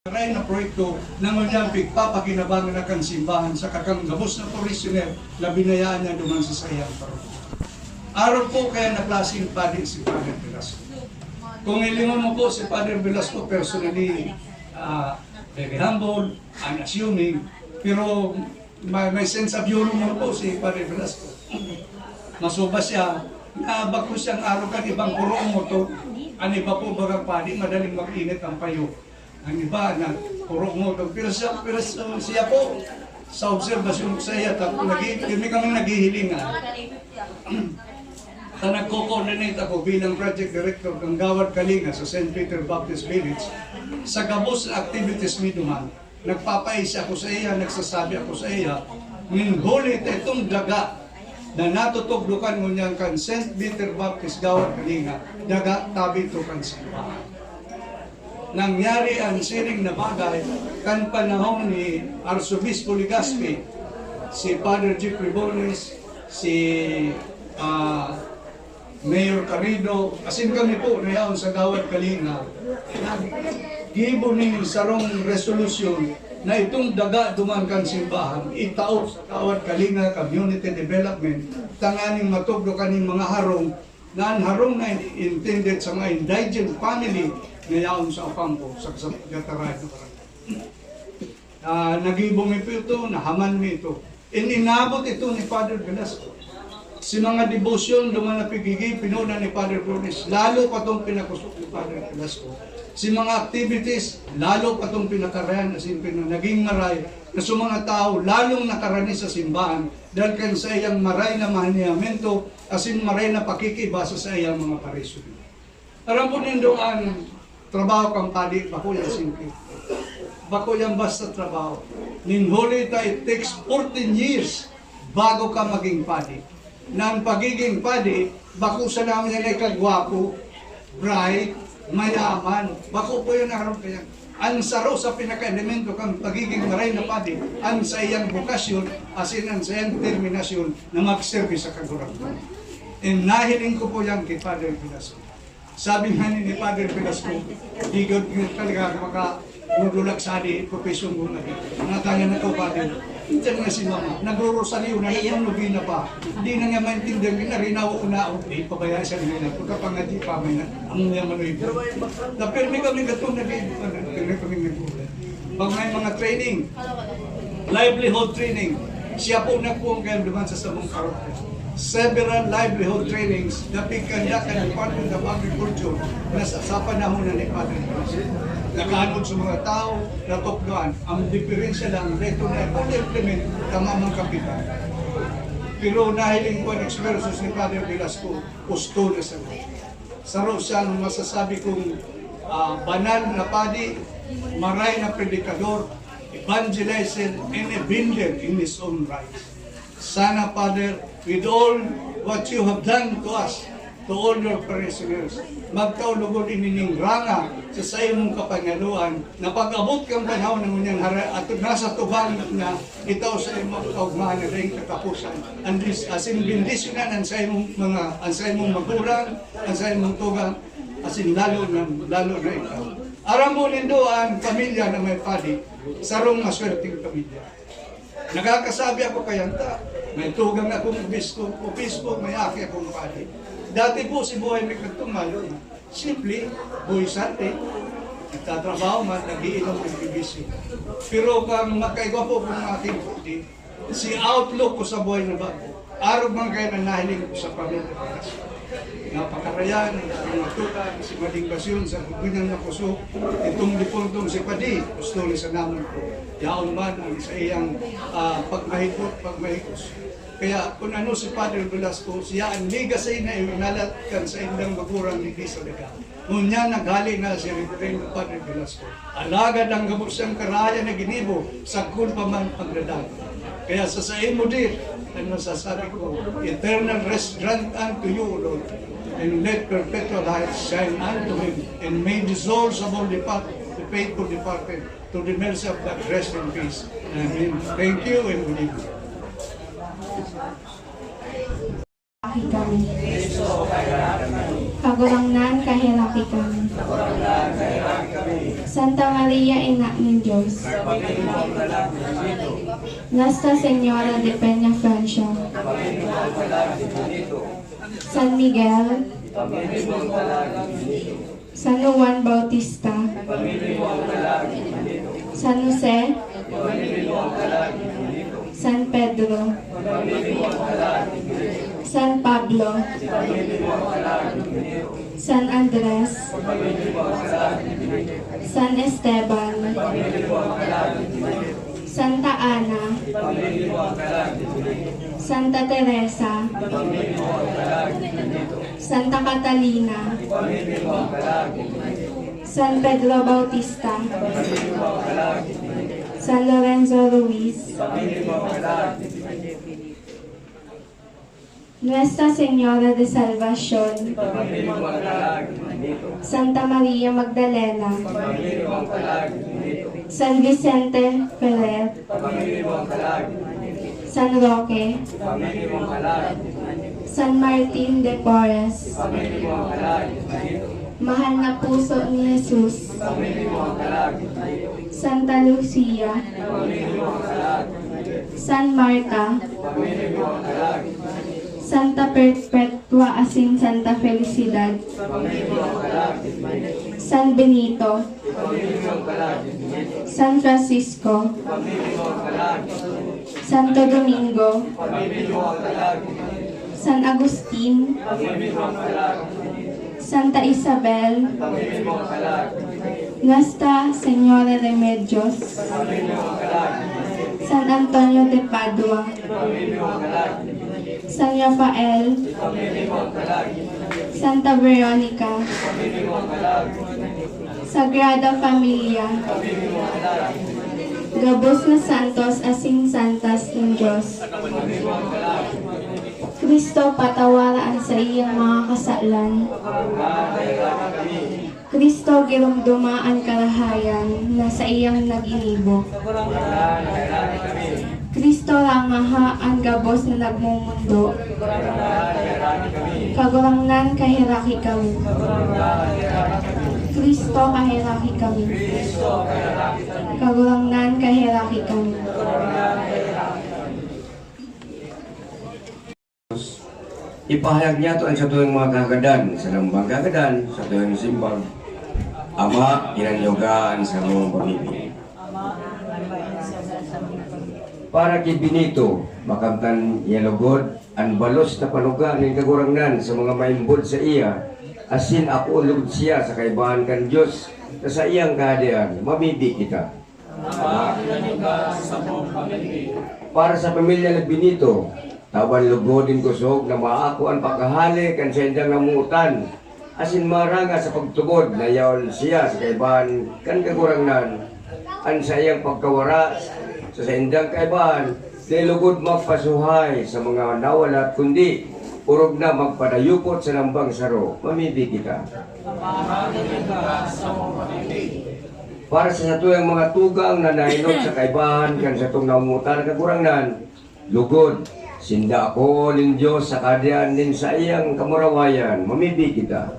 Maray na proyekto ng Olympic papakinabangan na kang simbahan sa kakanggabos na parishioner na binayaan niya duman sa sayang parokya. Araw po kaya na klaseng padi si Father Velasco. Kung ilingon mo po si Father Velasco personally, very humble, unassuming, pero may sense of humor mo po si Father Velasco. Masuba siya, bako siyang araw kan ibang purong mo to, ang iba po bagang padi, madaling mag-init ang payo. Ang iba na purok mo to, pero siya po, sa obserbasyon sa iya, kami kami naghihilingan. Nagko-coordinate ako bilang project director ng Gawad Kalinga sa St. Peter Baptist Village. Sa gabos na activities mi duman, nagpapaisa ako sa iya, nagsasabi ako sa iya, minhulit itong daga na natutugdukan mo niyan kan St. Peter Baptist Gawad Kalinga, daga tabi to kan simbahan. Nangyari ang siring na bagay kan panahon ni Arsobispo Legazpi, si Father Jeffrey Bones, si Mayor Carrido, asin kami po na sa Gawad Kalinga, gibo ni sarong resolusyon na itong daga duman kan simbahan, itaot sa Gawad Kalinga Community Development, tanganing matugdo kaning mga harong, na ang harong na intended sa mga indigent family ngayon sa Ocampo, sa Gataray. Nag-ibong ito, nahaman mi ito. Inabot ito ni Father Velasco. Si mga debosyon, dumanapigigay, pinuna ni Father Bones, lalo pa itong pinakusok ni Father Velasco. Si mga activities, lalo pa itong pinakarayan, asin naging maray, na sa mga tao, lalong nakarani sa simbahan, dahil kan sa iyang maray na maniyamento, asin maray na pakikibasa sa iyang mga parisyon. Aram po nindo ang trabaho kang padi, bako yan simple. Bako yan basta trabaho. Ninhuli ta, it takes 14 years bago ka maging padi. Nang pagiging padi, bako sa namin yan ay kagwapo, bright, mayaman. Bako po yun araw kaya. Ang saro sa pinaka-elemento kang pagiging maray na padi, ang sa iyang bukasyon, asin ang sa iyang determinasyon na mag-service sa kagurang. And nahiling ko po yan kay Father Velasco. Sabi nga ni Father Velasco, di ko talaga makagudulag sa di, profesyon mo na dito. Nakakaya na ito, Father. Diyan nga si Mama, nagro-rosaryo na yung nobina pa. Hindi na nga maintindihan, ginarinaw ko na, di pabaya siya nila. Pagkapangadji pa, may ang yaman ito. Napirmi kami gatong nag-pirmi kami nag-ulan. Pag may mga training, livelihood training, siya po nagpungkal duman sa samong karokter. Several livelihood trainings na pigkandakan ng Department of Agriculture na sa panahon na ni Father Velasco. Nakaanod sa mga tao, natokdoan. Ang diferensya lang, dito na implement tamamang kapitan. Pero nahiling ko ang experiences ni Father Velasco, gusto na sa mga. Saro siyang masasabi kong banal na padi, maray na predikador, evangelizer, and a builder in his own right. Sana, Father, with all what you have done to us, to all your parishioners, magkaulugod inining ranga sa imong kapangaluan na pag-abot kang panahon ng unyang at nasa tubang na itaw sa imong kaugmahan na rin katapusan. And this, asin bindisyonan ang sa imong magulang, ang sa imong tugang, asin lalo na ikaw. Aram mo nindo ang pamilya na may padi, sarong maswerteng pamilya. Nagkakasabi ako kayanta, may tugang akong obispo, may aki akong padi. Dati po si buhay may kagtumal, simple, buhay sante, nagtatrabaho man, nag-iinom ng BBC. Pero kung magkaigwa po kung aking puti, si outlook ko sa buhay na bago, araw man kayo na nahiling ko sa pamilya. Napakarayan, mga tutan, si Mading Basyon, sa gugunan na puso, itong dipuntong si Padi, gusto ni sa naman ko. Yaon man ang sa iyang pagmahikos. Kaya kung ano si Father Velasco, siya ang legacy na inalatkan sa indang magurang ni Cristo Lega. Ngunya nagaling na si Reverend Father Velasco. Alagad ang gamot siyang karaya na ginibo sa kung paman pagdadag. Kaya sa imo din, ang masasabi ko, eternal rest grant unto you, Lord, and let perpetual light shine unto him, and may the souls of all the faithful departed to the mercy of God rest in peace. Amen. Thank you and believe you. Kagurangnan kahirapi kami. Santa Maria, Ina ng Diyos. Nuestra Señora de Peñafrancia. San Miguel. San Juan Bautista. San Jose. San Pedro. San Pablo. San Andres. San Esteban. Santa Ana. Santa Teresa. Santa Catalina. San Pedro Bautista. San Lorenzo Ruiz. Nuestra Señora de Salvación. Santa María Magdalena. San Vicente Ferrer. San Roque. San Martin de Porres. Mahal na puso ni Jesus. Santa Lucia. San Marta. Santa Perpetua Asin Santa Felicidad. San Benito. San Francisco. Santo Domingo. San Agustin. Santa Isabel. Nuestra Señora de Remedios. San Antonio de Padua. San Rafael. Santa Veronica. Sagrada Familia. Gabos na santos asing santas ng Diyos. Kristo, patawaraan sa iyang mga kasalan. Kristo, girumdumaan karahayan na sa iyang nag-inibo. Kristo, rangaha ang gabos na nagmumundo. Kagurangnan kahiraki kami. Kristo, kahiraki kami. Kagurangnan kahiraki kami. Ipahayag niya ito sa tuwing mga kagadan, sa lambang kagadan, sa tuwing simbang. Ama, inanyogaan sa mong pamilya. Para kay Benito, makamtan yalugod, ang balos na panuga ng kagurangnan sa mga maimbod sa iya, asin ako lugod siya sa kaibahan kan Diyos, na sa iyang kahadian, mamidi kita. Ama, inanyogaan sa mong pamilya. Para sa pamilya ng Benito, tawan lugodin kusog na maako ang pagkahali kan sa indang namutan. Asin maranga sa pagtugod na yaon siya sa kaibahan kan kagurangnan. An sa iyang pagkawara sa indang kaibahan, di lugod magpasuhay sa mga nawalat kundi urog na magpadayupot sa lambang saro. Mamidi kita. Para sa tuyang mga tugang na nainot sa kaibahan kan sa itong namutan kagurangnan, lugod sinda ako nin Diyos sa kadyan nin sa iyang kamurawayan, mamidi kita.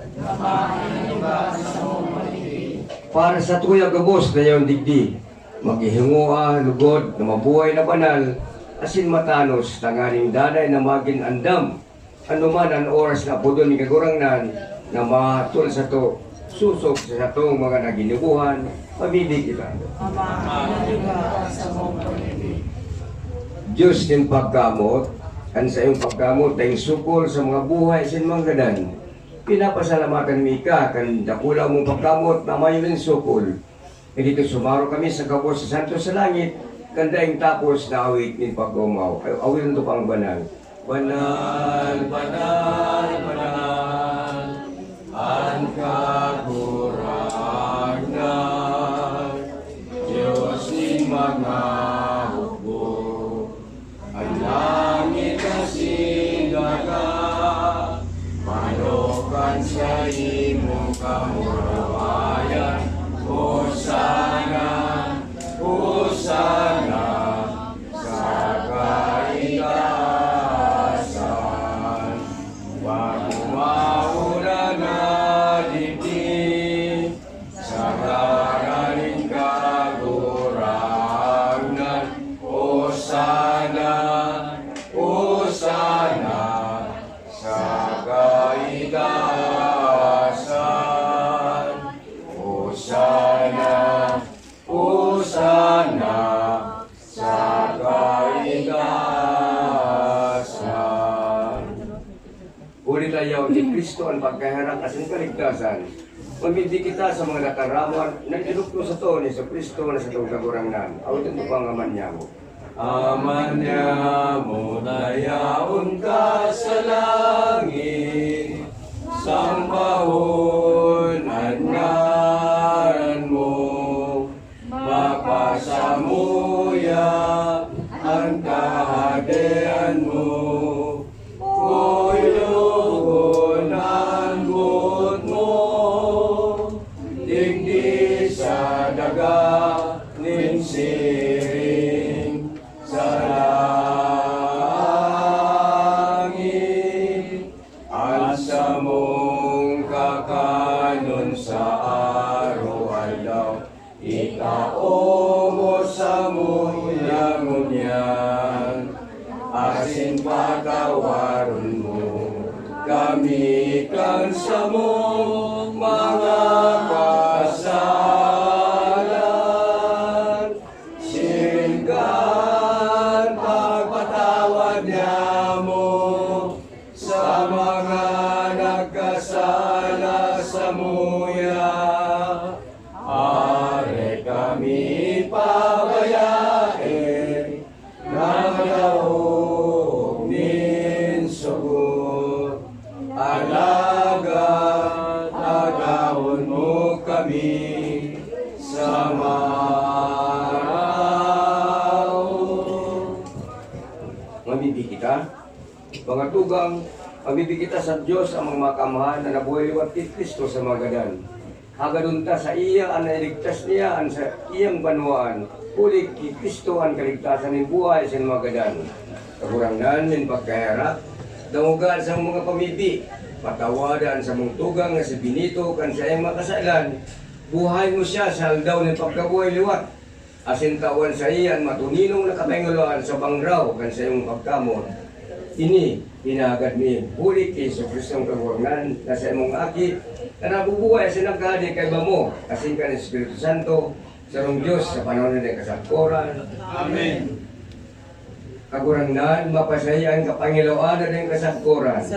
Para sa tuya gabos na iyong digdi, maghihingua, lugod, na mabuhay na banal, asin matanos, tanganing daday na maging andam, anuman ang oras na po doon ni kagurangnan, na matul sa to, susok sa itong mga naginibuhan, mamidi kita. Diyos din pagkamot, kan sa iyong pagkamot ay sukol sa mga buhay sin manggadan. Pinapasalamatan mi ka kan dakula mong pagkamot na mayon sukol. E dito sumaro kami sa kabos sa Santo sa Langit, kan daing tapos na awit nin paggumaw. Awit nito pang banal. Banal, banal, banal, ang kagurangnan, Diyos ni mga sa imong kamurawayan, Hosana, Hosana, sa kaitaasan. Pagmamahula na dibdib, Kristo ang pagkaharang asin kaligtasan. Pamindi kita sa mga nataraman na inilukto sa to ni sa Kristo na sa itong kagurangnan. Awitin mo pangaman niya mo. Aman niya mo dayaon ka sa langit, sambahon at ngaran mo, mapasamuya ang kahadian mo, kuyugon ang buot mo, digdi sa daga nin siring sa langit, at sa mong kakanon sa araw-alaw, ikaomo sa munyan, asin pagkawaron mo, kami kan sa mong mga kasalan, singgan pagpatawad niya mo sa mga nagkasala sa muya. Are kami pabayain ng loob nin sugot, alaga agawon mo kami sa maraw. Mamibig kita, mga tugang, mamibig kita sa Diyos ang mga makamahan na nabuhay liwat kay Kristo sa mga gadan. Hagadunta sa iya ang nailigtas niya ang sa iyang banwaan, kulik kay Kristo ang kaligtasan ng buhay sa mga gadan. Kagurangan ng pagkahirap, damugan sa mga pamibi, patawadan sa mong tugang na si Benito kan sa iyang makasalan, buhay mo siya sa aldaw ng pagkabuhay liwat. Asin tawan sa iyan matuninong nakapenguluan sa bangraw kan sa iyong pagkamon. Ini, hinagad ni bulik kay Iso Kristong kagurangan na sa imong aki, na nabubuhay sa nagkadi kay mo, asin ka ng Espiritu Santo, sa rong Diyos sa panahon ng kasagkoran. Amen. Kagurangan, mapasayan kapangiloan ng kasagkoran.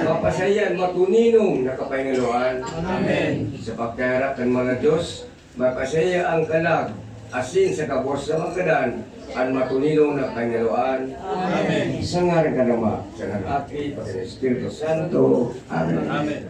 Mapasayan, matuninong na kapangiloan. Amen. Sa pagkaharap ng mga Diyos, mapasaya ang kalag, asin sa kabos sa magkadan, ang matuninong na kapangiloan. Amen. Sa ngalan ka naman, sa nag-aki, sa Espiritu Santo. Amen. Amen.